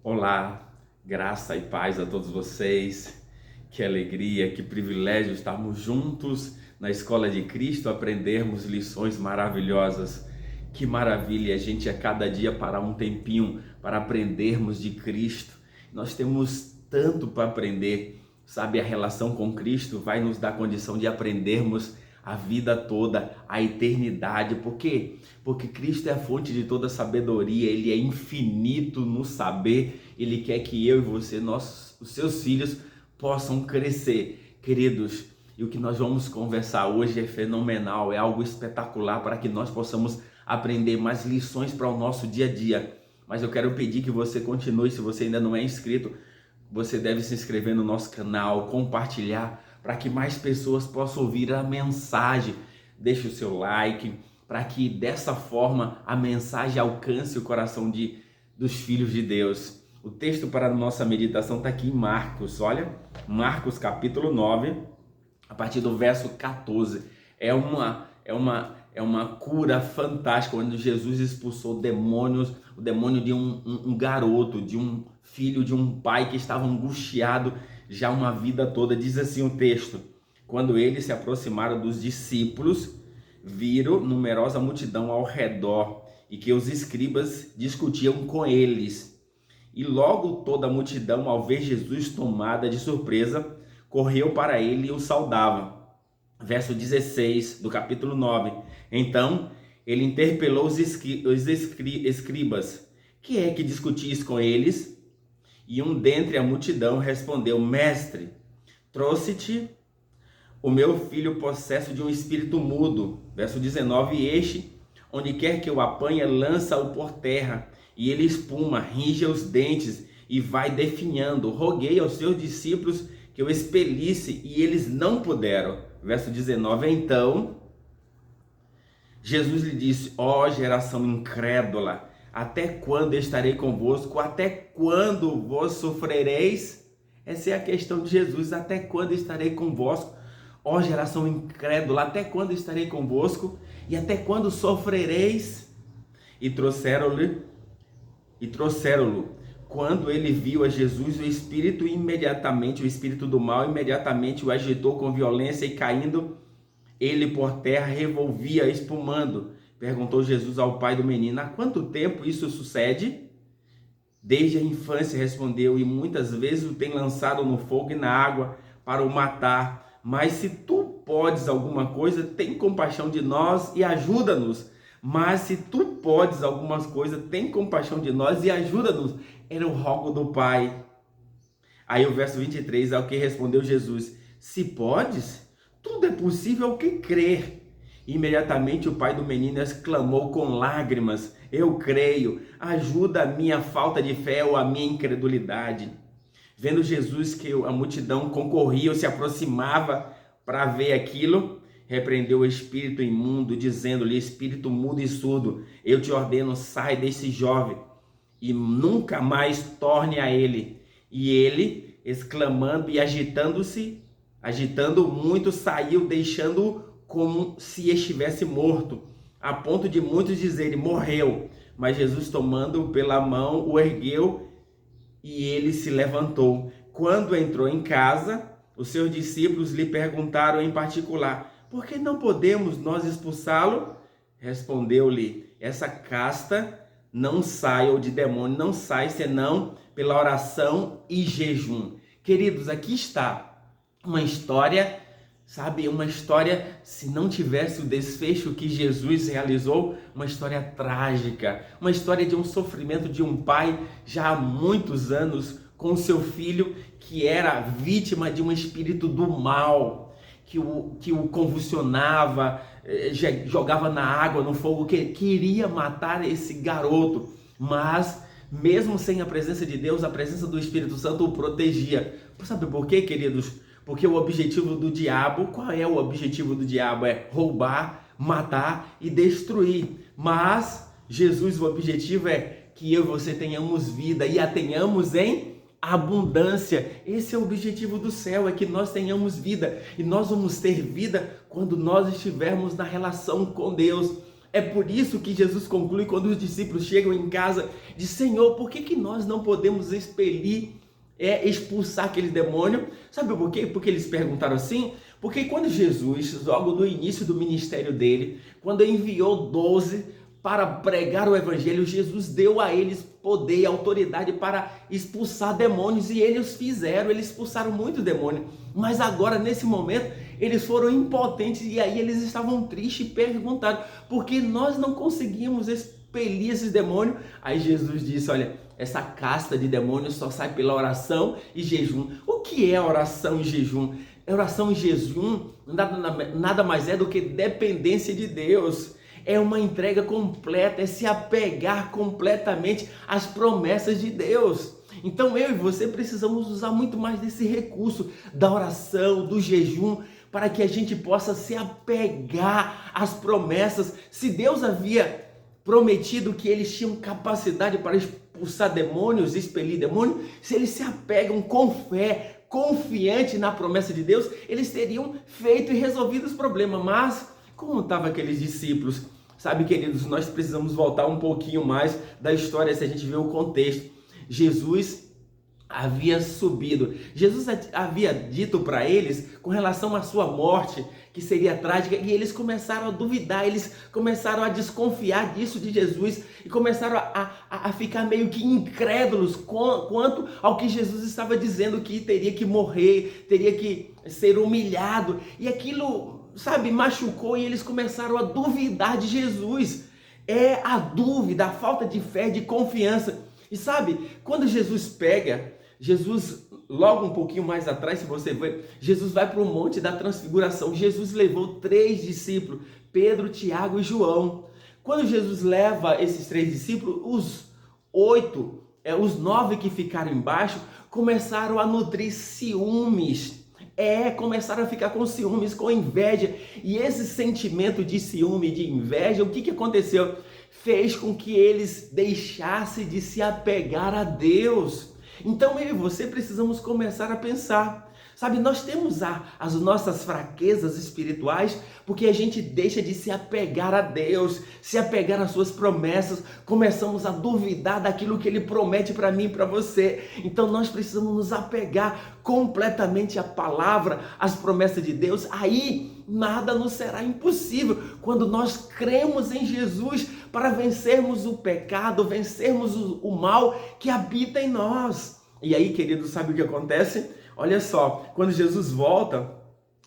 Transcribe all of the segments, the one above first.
Olá, graça e paz a todos vocês. Que alegria, que privilégio estarmos juntos na Escola de Cristo, aprendermos lições maravilhosas. Que maravilha a gente a cada dia parar um tempinho para aprendermos de Cristo. Nós temos tanto para aprender, sabe? A relação com Cristo vai nos dar condição de aprendermos a vida toda, a eternidade. Por quê? Porque Cristo é a fonte de toda sabedoria, Ele é infinito no saber, Ele quer que eu e você, os seus filhos, possam crescer. Queridos, e o que nós vamos conversar hoje é fenomenal, é algo espetacular para que nós possamos aprender mais lições para o nosso dia a dia. Mas eu quero pedir que você continue, se você ainda não é inscrito, você deve se inscrever no nosso canal, compartilhar, para que mais pessoas possam ouvir a mensagem. Deixe o seu like, para que dessa forma a mensagem alcance o coração dos filhos de Deus. O texto para a nossa meditação está aqui em Marcos, olha, Marcos capítulo 9, a partir do verso 14. É uma cura fantástica, onde Jesus expulsou demônios, o demônio de um garoto, de um filho de um pai que estava angustiado já uma vida toda. Diz assim o texto: quando eles se aproximaram dos discípulos, viram numerosa multidão ao redor e que os escribas discutiam com eles. E logo toda a multidão, ao ver Jesus tomada de surpresa, correu para ele e o saudava. Verso 16 do capítulo 9. Então ele interpelou os escribas: que é que discutis com eles? E um dentre a multidão respondeu: Mestre, trouxe-te o meu filho possesso de um espírito mudo. Verso 19. E este, onde quer que o apanha, lança-o por terra, e ele espuma, ringe os dentes e vai definhando. Roguei aos seus discípulos que o expelisse, e eles não puderam. Verso 19. Então Jesus lhe disse: ó geração incrédula, até quando estarei convosco? Até quando vos sofrereis? Essa é a questão de Jesus. Até quando estarei convosco? Ó geração incrédula, até quando estarei convosco? E até quando sofrereis? E trouxeram-lhe. Quando ele viu a Jesus, o espírito do mal imediatamente o agitou com violência, e caindo ele por terra, revolvia, espumando. Perguntou Jesus ao pai do menino: há quanto tempo isso sucede? Desde a infância, respondeu, e muitas vezes o tem lançado no fogo e na água para o matar. Mas se tu podes alguma coisa, tem compaixão de nós e ajuda-nos. Mas se tu podes algumas coisas, tem compaixão de nós e ajuda-nos. Era o rogo do pai. Aí o verso 23 é o que respondeu Jesus: se podes, tudo é possível ao que crer. Imediatamente o pai do menino exclamou com lágrimas: eu creio, ajuda a minha falta de fé ou a minha incredulidade. Vendo Jesus que a multidão concorria ou se aproximava para ver aquilo, repreendeu o espírito imundo, dizendo-lhe: espírito mudo e surdo, eu te ordeno, sai desse jovem e nunca mais torne a ele. E ele, exclamando e agitando muito, saiu, deixando-o como se estivesse morto, a ponto de muitos dizerem: morreu. Mas Jesus, tomando-o pela mão, o ergueu e ele se levantou. Quando entrou em casa, os seus discípulos lhe perguntaram em particular: por que não podemos nós expulsá-lo? Respondeu-lhe: essa casta não sai, ou de demônio não sai, senão pela oração e jejum. Queridos, aqui está uma história, sabe, uma história, se não tivesse o desfecho que Jesus realizou, uma história trágica, uma história de um sofrimento de um pai já há muitos anos com seu filho, que era vítima de um espírito do mal, que o convulsionava, jogava na água, no fogo, que queria matar esse garoto, mas mesmo sem a presença de Deus, a presença do Espírito Santo o protegia. Sabe por quê, queridos? Porque o objetivo do diabo, qual é o objetivo do diabo? É roubar, matar e destruir. Mas Jesus, o objetivo é que eu e você tenhamos vida e a tenhamos em abundância. Esse é o objetivo do céu, é que nós tenhamos vida. E nós vamos ter vida quando nós estivermos na relação com Deus. É por isso que Jesus conclui quando os discípulos chegam em casa, diz: Senhor, por que nós não podemos expulsar aquele demônio? Sabe por quê? Porque eles perguntaram assim? Porque quando Jesus, logo no início do ministério dele, quando enviou 12 para pregar o evangelho, Jesus deu a eles poder e autoridade para expulsar demônios, e eles fizeram, eles expulsaram muito demônio. Mas agora, nesse momento, eles foram impotentes, e aí eles estavam tristes e perguntaram: por que nós não conseguimos expelir esses demônios? Aí Jesus disse: olha, essa casta de demônios só sai pela oração e jejum. O que é oração e jejum? Oração e jejum nada mais é do que dependência de Deus. É uma entrega completa, é se apegar completamente às promessas de Deus. Então eu e você precisamos usar muito mais desse recurso da oração, do jejum, para que a gente possa se apegar às promessas. Se Deus havia prometido que eles tinham capacidade para expulsar demônios, expelir demônios, se eles se apegam com fé, confiante na promessa de Deus, eles teriam feito e resolvido os problemas. Mas como estavam aqueles discípulos? Sabe, queridos, nós precisamos voltar um pouquinho mais da história, se a gente ver o contexto. Jesus havia subido, Jesus havia dito para eles com relação à sua morte, que seria trágica, e eles começaram a duvidar, eles começaram a desconfiar disso de Jesus, e começaram a ficar meio que incrédulos quanto ao que Jesus estava dizendo, que teria que morrer, teria que ser humilhado, e aquilo, sabe, machucou, e eles começaram a duvidar de Jesus. É a dúvida, a falta de fé, de confiança. E sabe, quando Jesus, logo um pouquinho mais atrás, se você ver, Jesus vai para o Monte da Transfiguração. Jesus levou 3 discípulos, Pedro, Tiago e João. Quando Jesus leva esses 3 discípulos, os 9 que ficaram embaixo começaram a nutrir ciúmes. Começaram a ficar com ciúmes, com inveja. E esse sentimento de ciúme, de inveja, o que aconteceu? Fez com que eles deixassem de se apegar a Deus. Então eu e você precisamos começar a pensar. Sabe, nós temos as nossas fraquezas espirituais porque a gente deixa de se apegar a Deus, se apegar às suas promessas, começamos a duvidar daquilo que Ele promete para mim e para você. Então nós precisamos nos apegar completamente à palavra, às promessas de Deus. Aí nada nos será impossível quando nós cremos em Jesus para vencermos o pecado, vencermos o mal que habita em nós. E aí, querido, sabe o que acontece? Olha só, quando Jesus volta,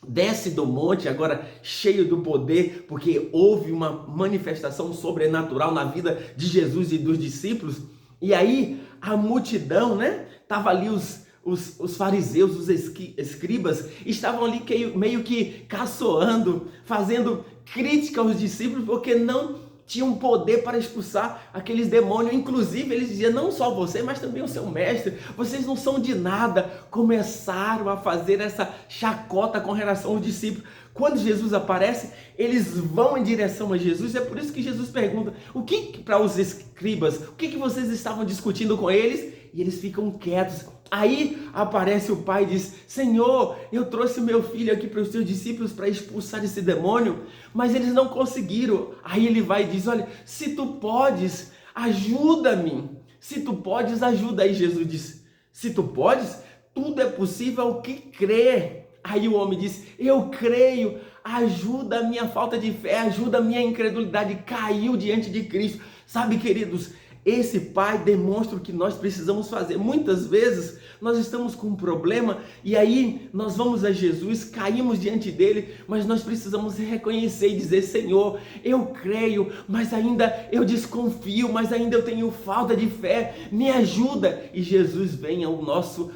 desce do monte, agora cheio do poder, porque houve uma manifestação sobrenatural na vida de Jesus e dos discípulos, e aí a multidão, né? Tava ali os fariseus, os escribas, estavam ali meio que caçoando, fazendo crítica aos discípulos, porque não tinham poder para expulsar aqueles demônios. Inclusive eles diziam: não só você, mas também o seu mestre, vocês não são de nada. Começaram a fazer essa chacota com relação aos discípulos. Quando Jesus aparece, eles vão em direção a Jesus. É por isso que Jesus pergunta: o que para os escribas, o que vocês estavam discutindo com eles? E eles ficam quietos. Aí aparece o pai e diz: Senhor, eu trouxe meu filho aqui para os teus discípulos para expulsar esse demônio, mas eles não conseguiram. Aí ele vai e diz: olha, se tu podes, ajuda-me. Se tu podes, ajuda. Aí Jesus diz: se tu podes, tudo é possível ao que crer. Aí o homem diz: eu creio, ajuda a minha falta de fé, ajuda a minha incredulidade. Caiu diante de Cristo. Sabe, queridos, esse pai demonstra o que nós precisamos fazer. Muitas vezes nós estamos com um problema e aí nós vamos a Jesus, caímos diante dele, mas nós precisamos reconhecer e dizer: Senhor, eu creio, mas ainda eu desconfio, mas ainda eu tenho falta de fé, me ajuda. E Jesus vem ao nosso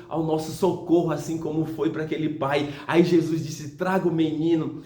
socorro, assim como foi para aquele pai. Aí Jesus disse: traga o menino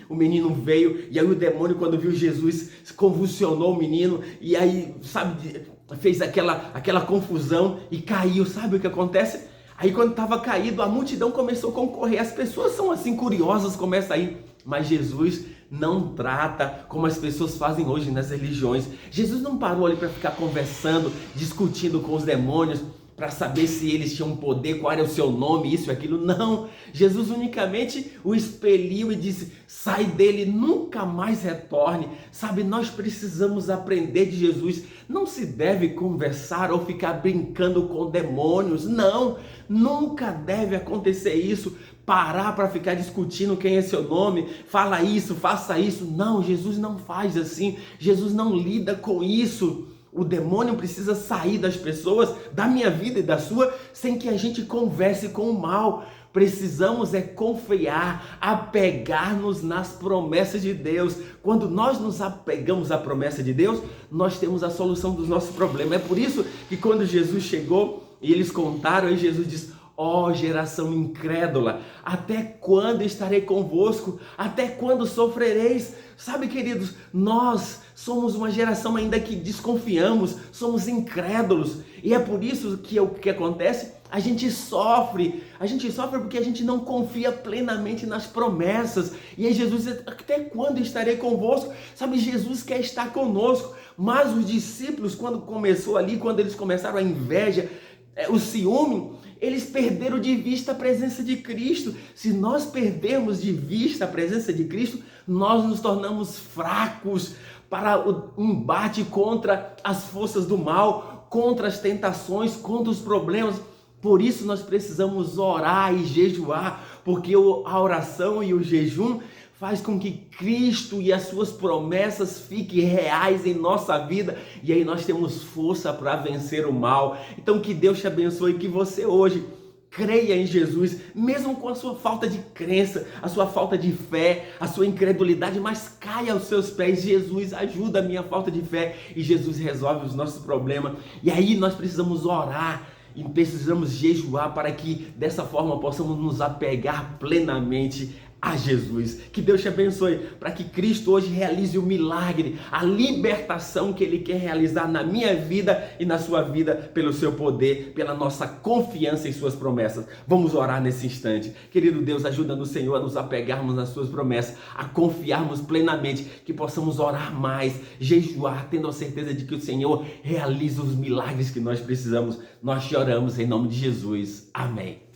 veio, e aí o demônio, quando viu Jesus, convulsionou o menino, e aí, sabe, fez aquela confusão e caiu. Sabe o que acontece? Aí quando estava caído, a multidão começou a concorrer. As pessoas são assim curiosas, começa aí. Mas Jesus não trata como as pessoas fazem hoje nas religiões. Jesus não parou ali para ficar conversando, discutindo com os demônios. para saber se eles tinham poder, qual era o seu nome, isso e aquilo. Não, Jesus unicamente o expeliu e disse: sai dele, nunca mais retorne. Sabe, nós precisamos aprender de Jesus. Não se deve conversar ou ficar brincando com demônios, não, nunca deve acontecer isso. Parar para ficar discutindo quem é seu nome, fala isso, faça isso. Não, Jesus não faz assim, Jesus não lida com isso. O demônio precisa sair das pessoas, da minha vida e da sua, sem que a gente converse com o mal. Precisamos confiar, apegar-nos nas promessas de Deus. Quando nós nos apegamos à promessa de Deus, nós temos a solução dos nossos problemas. É por isso que quando Jesus chegou e eles contaram, aí Jesus disse: ó geração incrédula, até quando estarei convosco? Até quando sofrereis? Sabe, queridos, nós somos uma geração ainda que desconfiamos, somos incrédulos. E é por isso que o que acontece? A gente sofre porque a gente não confia plenamente nas promessas. E aí Jesus diz: até quando estarei convosco? Sabe, Jesus quer estar conosco. Mas os discípulos, quando eles começaram a inveja, o ciúme, eles perderam de vista a presença de Cristo. Se nós perdermos de vista a presença de Cristo, nós nos tornamos fracos para o embate contra as forças do mal, contra as tentações, contra os problemas. Por isso nós precisamos orar e jejuar, porque a oração e o jejum faz com que Cristo e as suas promessas fiquem reais em nossa vida, e aí nós temos força para vencer o mal. Então que Deus te abençoe, que você hoje creia em Jesus, mesmo com a sua falta de crença, a sua falta de fé, a sua incredulidade, mas caia aos seus pés. Jesus, ajuda a minha falta de fé, e Jesus resolve os nossos problemas. E aí nós precisamos orar e precisamos jejuar para que dessa forma possamos nos apegar plenamente a Jesus. Que Deus te abençoe, para que Cristo hoje realize o milagre, a libertação que Ele quer realizar na minha vida e na sua vida, pelo seu poder, pela nossa confiança em suas promessas. Vamos orar nesse instante. Querido Deus, ajuda-nos, Senhor, a nos apegarmos nas suas promessas, a confiarmos plenamente, que possamos orar mais, jejuar, tendo a certeza de que o Senhor realiza os milagres que nós precisamos. Nós te oramos em nome de Jesus. Amém.